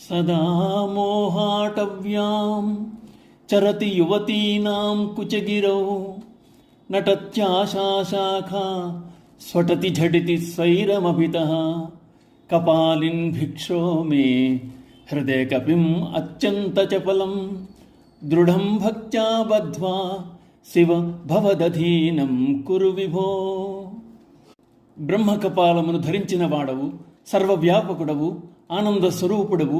సదా మోహాటవ్యాం చరతి యువతీనాం కుచగిరౌ నటత్యాశాఖా స్ఫటతి ఝటితి స్వైరమభితః కపాలిన్ భిక్షో మే హృదయ కపిం అత్యంత చపలం దృఢం భక్త్యా బద్ధ్వా శివ భవదధీనం కురు విభో. బ్రహ్మకపాలమును ధరించిన వాడవు, సర్వవ్యాపకుడవు, ఆనంద స్వరూపుడవు,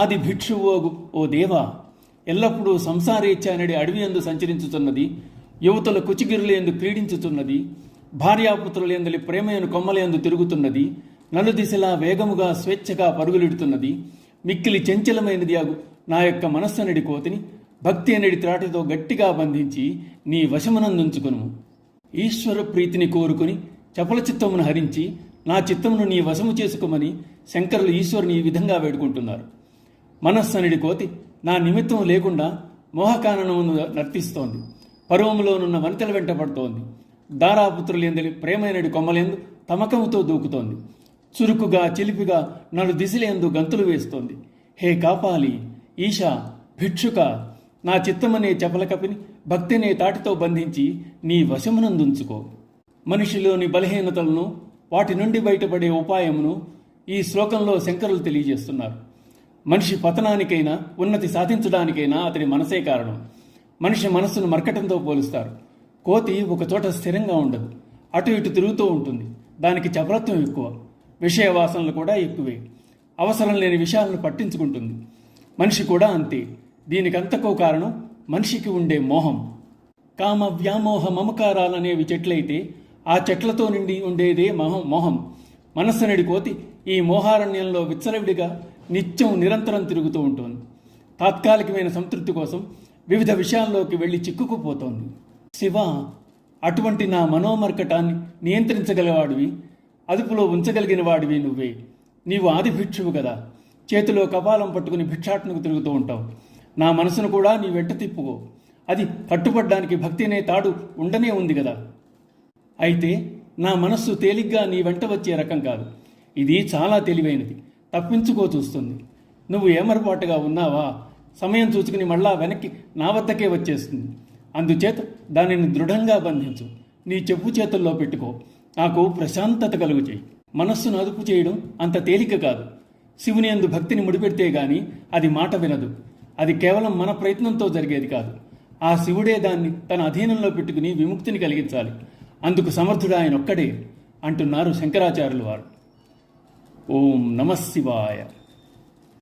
ఆది భిక్షువోగు ఓ దేవా, ఎల్లప్పుడూ సంసారేచ్ఛానడి అడవి యందు సంచరించుతున్నది, యువతుల కుచిగిరులందు క్రీడించుతున్నది, భార్యాపుత్రులందలి ప్రేమయను కొమ్మలయందు తిరుగుతున్నది, నలుదిశలా వేగముగా స్వేచ్ఛగా పరుగులిడుతున్నది, మిక్కిలి చంచలమైనది అగు నా యొక్క మనస్సనడి కోతిని భక్తి అనడి త్రాటితో గట్టిగా బంధించి నీ వశమునందుంచుకును. ఈశ్వర ప్రీతిని కోరుకుని చపల చిత్తమును హరించి నా చిత్తమును నీ వశము చేసుకోమని శంకరులు ఈశ్వరుని ఈ విధంగా వేడుకుంటున్నారు. మనస్సనడి కోతి నా నిమిత్తం లేకుండా మోహకాననమును నర్తిస్తోంది, పర్వములోనున్న వనితల వెంట పడుతోంది, దారాపుత్రులందలి ప్రేమైనడి కొమ్మలందు తమకముతో దూకుతోంది, చురుకుగా చిలిపిగా నలు దిశలందు గంతులు వేస్తోంది. హే కాపాలి, ఈశా, భిక్షుక, నా చిత్తమనే చపల కపిని భక్తినే తాటితో బంధించి నీ వశమునందుంచుకో. మనిషిలోని బలహీనతలను, వాటి నుండి బయటపడే ఉపాయమును ఈ శ్లోకంలో శంకరులు తెలియజేస్తున్నారు. మనిషి పతనానికైనా ఉన్నతి సాధించడానికైనా అతని మనసే కారణం. మనిషి మనస్సును మర్కటంతో పోలుస్తారు. కోతి ఒకచోట స్థిరంగా ఉండదు, అటు ఇటు తిరుగుతూ ఉంటుంది. దానికి చపలత్వం ఎక్కువ, విషయవాసనలు కూడా ఎక్కువే, అవసరం లేని విషయాలను పట్టించుకుంటుంది. మనిషి కూడా అంతే. దీనికంతకో కారణం మనిషికి ఉండే మోహం. కామ, వ్యామోహ, మమకారాలనేవి చెట్లయితే ఆ చెట్లతో నిండి ఉండేదే మోహం. మనస్సునడి కోతి ఈ మోహారణ్యంలో విచ్చలవిడిగా నిత్యం నిరంతరం తిరుగుతూ ఉంటుంది. తాత్కాలికమైన సంతృప్తి కోసం వివిధ విషయాల్లోకి వెళ్ళి చిక్కుకుపోతోంది. శివ, అటువంటి నా మనోమర్కటాన్ని నియంత్రించగలవాడివి, అదుపులో ఉంచగలిగిన వాడివి నువ్వే. నీవు ఆది భిక్షువు కదా, చేతిలో కపాలం పట్టుకుని భిక్షాటనకు తిరుగుతూ ఉంటావు. నా మనసును కూడా నీ వెంట తిప్పుకో. అది పట్టుపడ్డానికి భక్తి అనే తాడు ఉండనే ఉంది కదా. అయితే నా మనస్సు తేలిగ్గా నీ వెంట వచ్చే రకం కాదు. ఇది చాలా తెలివైనది, తప్పించుకో చూస్తుంది. నువ్వు ఏమరపాటుగా ఉన్నావా, సమయం చూసుకుని మళ్ళా వెనక్కి నా వద్దకే వచ్చేస్తుంది. అందుచేత దానిని దృఢంగా బంధించు, నీ చెప్పు చేతుల్లో పెట్టుకో. నాకు ప్రశాంతత కలుగు చేయి. మనస్సును అదుపు చేయడం అంత తేలిక కాదు. శివుని యందు భక్తిని ముడిపెడితే గాని అది మాట వినదు. అది కేవలం మన ప్రయత్నంతో జరిగేది కాదు. ఆ శివుడే దాన్ని తన అధీనంలో పెట్టుకుని విముక్తిని కలిగించాలి. అందుకు సమర్థుడు ఆయన ఒక్కడే అంటున్నారు శంకరాచార్యులు వారు. ఓం నమః శివాయ.